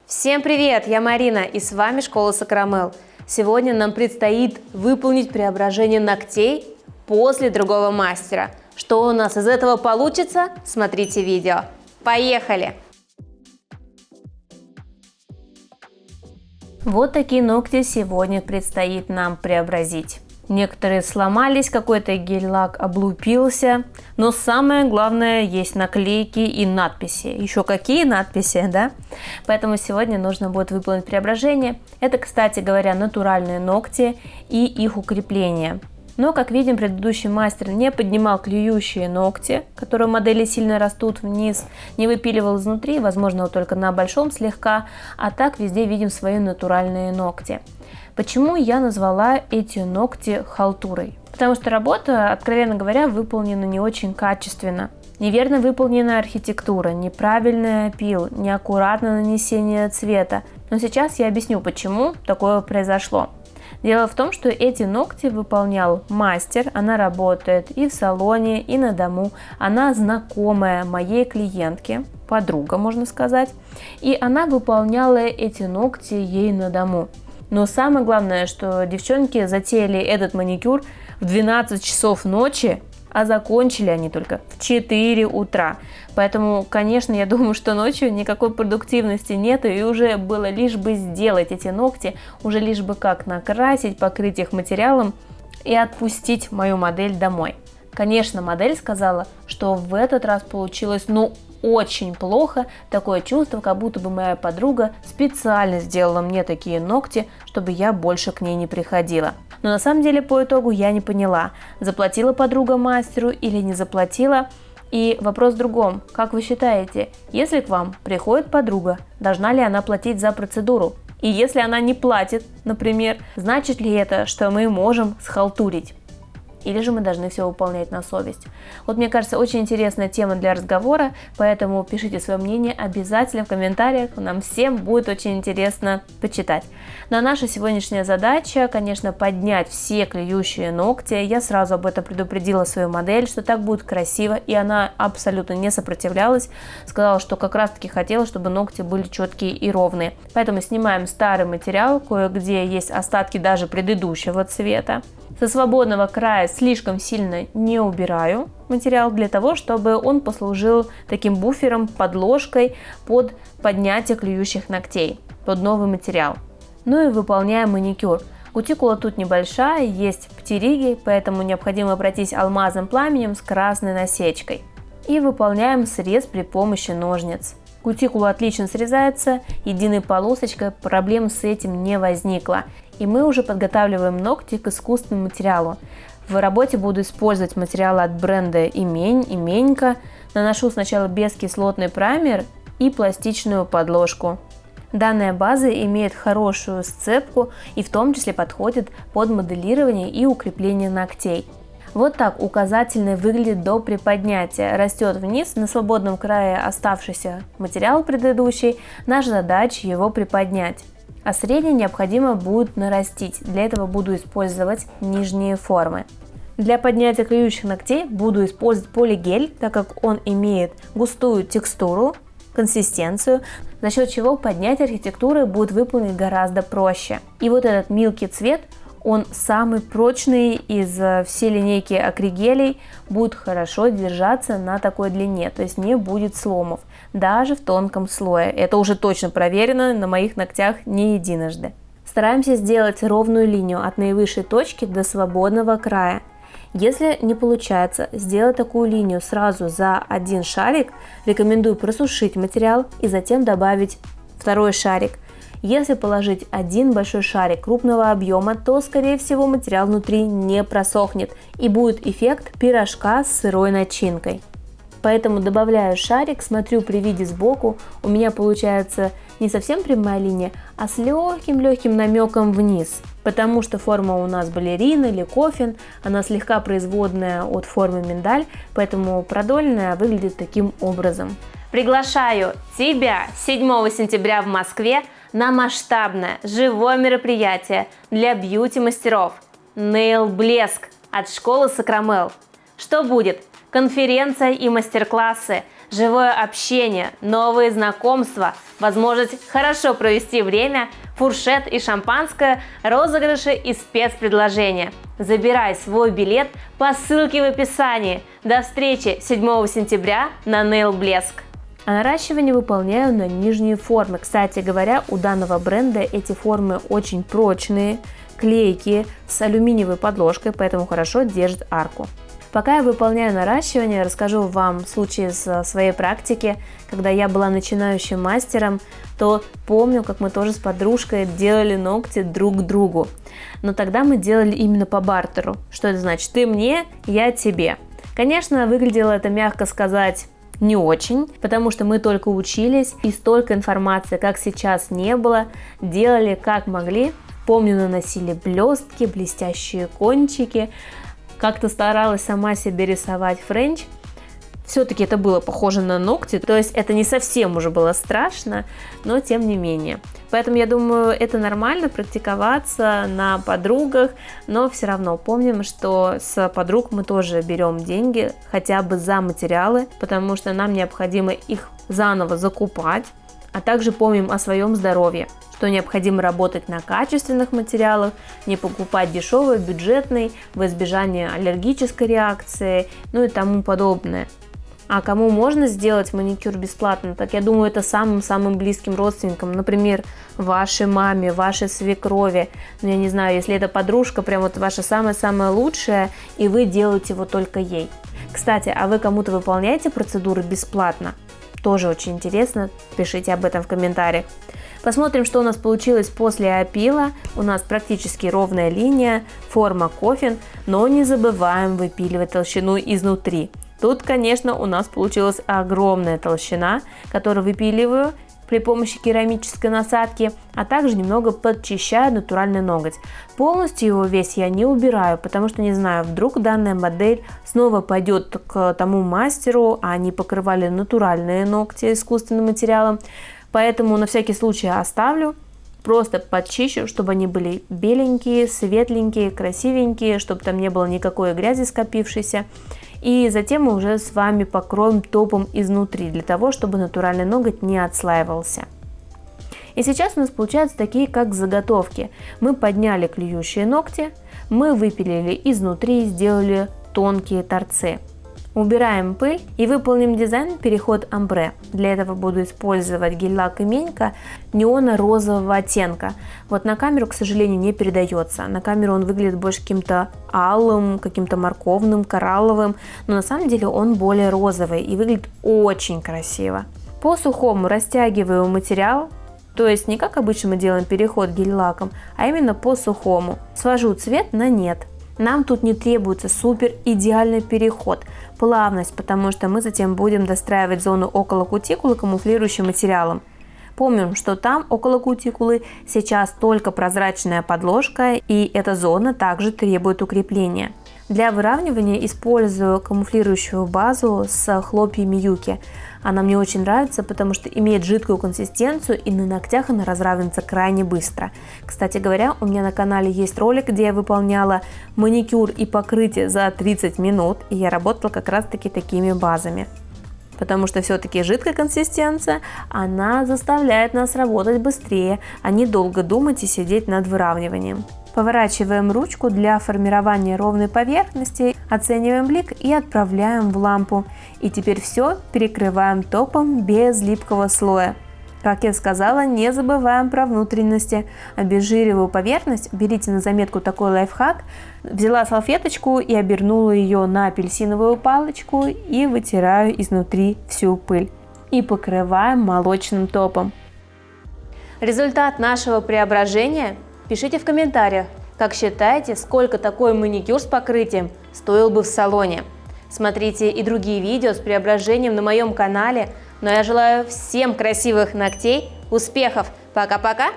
Всем привет! Я Марина и с вами Школа Сакрамел. Сегодня нам предстоит выполнить преображение ногтей после другого мастера. Что у нас из этого получится? Смотрите видео. Поехали! Вот такие ногти сегодня предстоит нам преобразить. Некоторые сломались, какой-то гель-лак облупился, но самое главное, есть наклейки и надписи. Еще какие надписи, да? Поэтому сегодня нужно будет выполнить преображение. Это, кстати говоря, натуральные ногти и их укрепление. Но, как видим, предыдущий мастер не поднимал клюющие ногти, которые у модели сильно растут вниз, не выпиливал изнутри, возможно, вот только на большом слегка, а так везде видим свои натуральные ногти. Почему я назвала эти ногти халтурой? Потому что работа, откровенно говоря, выполнена не очень качественно. Неверно выполнена архитектура, неправильный опил, неаккуратное нанесение цвета. Но сейчас я объясню, почему такое произошло. Дело в том, что эти ногти выполнял мастер, она работает и в салоне, и на дому. Она знакомая моей клиентке, подруга, можно сказать. И она выполняла эти ногти ей на дому. Но самое главное, что девчонки затеяли этот маникюр в 12 часов ночи, а закончили они только в 4 утра. Поэтому, конечно, я думаю, что ночью никакой продуктивности нет, и уже было лишь бы сделать эти ногти, уже лишь бы как накрасить, покрыть их материалом и отпустить мою модель домой. Конечно, модель сказала, что в этот раз получилось, очень плохо, такое чувство, как будто бы моя подруга специально сделала мне такие ногти, чтобы я больше к ней не приходила. Но на самом деле по итогу я не поняла, заплатила подруга мастеру или не заплатила. И вопрос в другом, как вы считаете, если к вам приходит подруга, должна ли она платить за процедуру? И если она не платит, например, значит ли это, что мы можем схалтурить? Или же мы должны все выполнять на совесть? Вот мне кажется, очень интересная тема для разговора, поэтому пишите свое мнение обязательно в комментариях, нам всем будет очень интересно почитать. Но наша сегодняшняя задача, конечно, поднять все клюющие ногти. Я сразу об этом предупредила свою модель, что так будет красиво, и она абсолютно не сопротивлялась, сказала, что как раз таки хотела, чтобы ногти были четкие и ровные. Поэтому снимаем старый материал, кое-где есть остатки даже предыдущего цвета. Со свободного края слишком сильно не убираю материал для того, чтобы он послужил таким буфером, подложкой под поднятие клюющих ногтей, под новый материал. Ну и выполняем маникюр. Кутикула тут небольшая, есть птериги, поэтому необходимо пройтись алмазным пламенем с красной насечкой. И выполняем срез при помощи ножниц. Кутикула отлично срезается, единой полосочкой, проблем с этим не возникло. И мы уже подготавливаем ногти к искусственному материалу. В работе буду использовать материалы от бренда Имень, Именька. Наношу сначала бескислотный праймер и пластичную подложку. Данная база имеет хорошую сцепку и в том числе подходит под моделирование и укрепление ногтей. Вот так указательный выглядит до приподнятия. Растет вниз, на свободном крае оставшийся материал предыдущий. Наша задача его приподнять. А средний необходимо будет нарастить. Для этого буду использовать нижние формы. Для поднятия клюющих ногтей буду использовать полигель, так как он имеет густую текстуру, консистенцию, за счет чего поднятие архитектуры будет выполнить гораздо проще. И вот этот милкий цвет, он самый прочный из всей линейки акригелей, будет хорошо держаться на такой длине, то есть не будет сломов, даже в тонком слое. Это уже точно проверено на моих ногтях не единожды. Стараемся сделать ровную линию от наивысшей точки до свободного края. Если не получается сделать такую линию сразу за один шарик, рекомендую просушить материал и затем добавить второй шарик. Если положить один большой шарик крупного объема, то, скорее всего, материал внутри не просохнет и будет эффект пирожка с сырой начинкой. Поэтому добавляю шарик, смотрю при виде сбоку, у меня получается не совсем прямая линия, а с легким намеком вниз. Потому что форма у нас балерина или кофин, она слегка производная от формы миндаль, поэтому продольная выглядит таким образом. Приглашаю тебя 7 сентября в Москве на масштабное живое мероприятие для бьюти-мастеров Nail Блеск от школы Сакрамел. Что будет? Конференция и мастер-классы, живое общение, новые знакомства, возможность хорошо провести время, фуршет и шампанское, розыгрыши и спецпредложения. Забирай свой билет по ссылке в описании. До встречи 7 сентября на Nail Блеск. А наращивание выполняю на нижние формы. Кстати говоря, у данного бренда эти формы очень прочные, клейкие, с алюминиевой подложкой, поэтому хорошо держит арку. Пока я выполняю наращивание, расскажу вам случай из своей практики. Когда я была начинающим мастером, то помню, как мы тоже с подружкой делали ногти друг другу. Но тогда мы делали именно по бартеру. Что это значит? Ты мне, я тебе. Конечно, выглядело это, мягко сказать, не очень, потому что мы только учились, и столько информации, как сейчас, не было. Делали как могли. Помню, наносили блестки, блестящие кончики. Как-то старалась сама себе рисовать френч. Все-таки это было похоже на ногти, то есть это не совсем уже было страшно, но тем не менее. Поэтому я думаю, это нормально практиковаться на подругах, но все равно помним, что с подруг мы тоже берем деньги хотя бы за материалы, потому что нам необходимо их заново закупать, а также помним о своем здоровье, что необходимо работать на качественных материалах, не покупать дешевый, бюджетный, в избежание аллергической реакции, ну и тому подобное. А кому можно сделать маникюр бесплатно, так я думаю, это самым-самым близким родственникам, например, вашей маме, вашей свекрови, ну я не знаю, если это подружка, прям вот ваша самая-самая лучшая, и вы делаете его только ей. Кстати, а вы кому-то выполняете процедуры бесплатно? Тоже очень интересно, пишите об этом в комментариях. Посмотрим, что у нас получилось после опила. У нас практически ровная линия, форма кофин, но не забываем выпиливать толщину изнутри. Тут, конечно, у нас получилась огромная толщина, которую выпиливаю при помощи керамической насадки, а также немного подчищаю натуральный ноготь. Полностью его весь я не убираю, потому что не знаю, вдруг данная модель снова пойдет к тому мастеру, а они покрывали натуральные ногти искусственным материалом. Поэтому на всякий случай оставлю, просто подчищу, чтобы они были беленькие, светленькие, красивенькие, чтобы там не было никакой грязи скопившейся. И затем мы уже с вами покроем топом изнутри, для того, чтобы натуральный ноготь не отслаивался. И сейчас у нас получаются такие, как заготовки. Мы подняли клюющие ногти, мы выпилили изнутри, сделали тонкие торцы. Убираем пыль и выполним дизайн переход амбре. Для этого буду использовать гель-лак Именько неоно-розового оттенка. Вот на камеру, к сожалению, не передается. На камеру он выглядит больше каким-то алым, каким-то морковным, коралловым, но на самом деле он более розовый и выглядит очень красиво. По сухому растягиваю материал, то есть не как обычно мы делаем переход гель-лаком, а именно по сухому. Свожу цвет на нет. Нам тут не требуется супер идеальный переход, плавность, потому что мы затем будем достраивать зону около кутикулы камуфлирующим материалом. Помним, что там около кутикулы сейчас только прозрачная подложка, и эта зона также требует укрепления. Для выравнивания использую камуфлирующую базу с хлопьями юки. Она мне очень нравится, потому что имеет жидкую консистенцию, и на ногтях она разравнивается крайне быстро. Кстати говоря, у меня на канале есть ролик, где я выполняла маникюр и покрытие за 30 минут, и я работала как раз таки такими базами. Потому что все-таки жидкая консистенция, она заставляет нас работать быстрее, а не долго думать и сидеть над выравниванием. Поворачиваем ручку для формирования ровной поверхности, оцениваем блик и отправляем в лампу. И теперь все перекрываем топом без липкого слоя. Как я сказала, не забываем про внутренности. Обезжириваю поверхность, берите на заметку такой лайфхак. Взяла салфеточку и обернула ее на апельсиновую палочку и вытираю изнутри всю пыль. И покрываем молочным топом. Результат нашего преображения пишите в комментариях, как считаете, сколько такой маникюр с покрытием стоил бы в салоне. Смотрите и другие видео с преображением на моем канале. Но я желаю всем красивых ногтей, успехов! Пока-пока!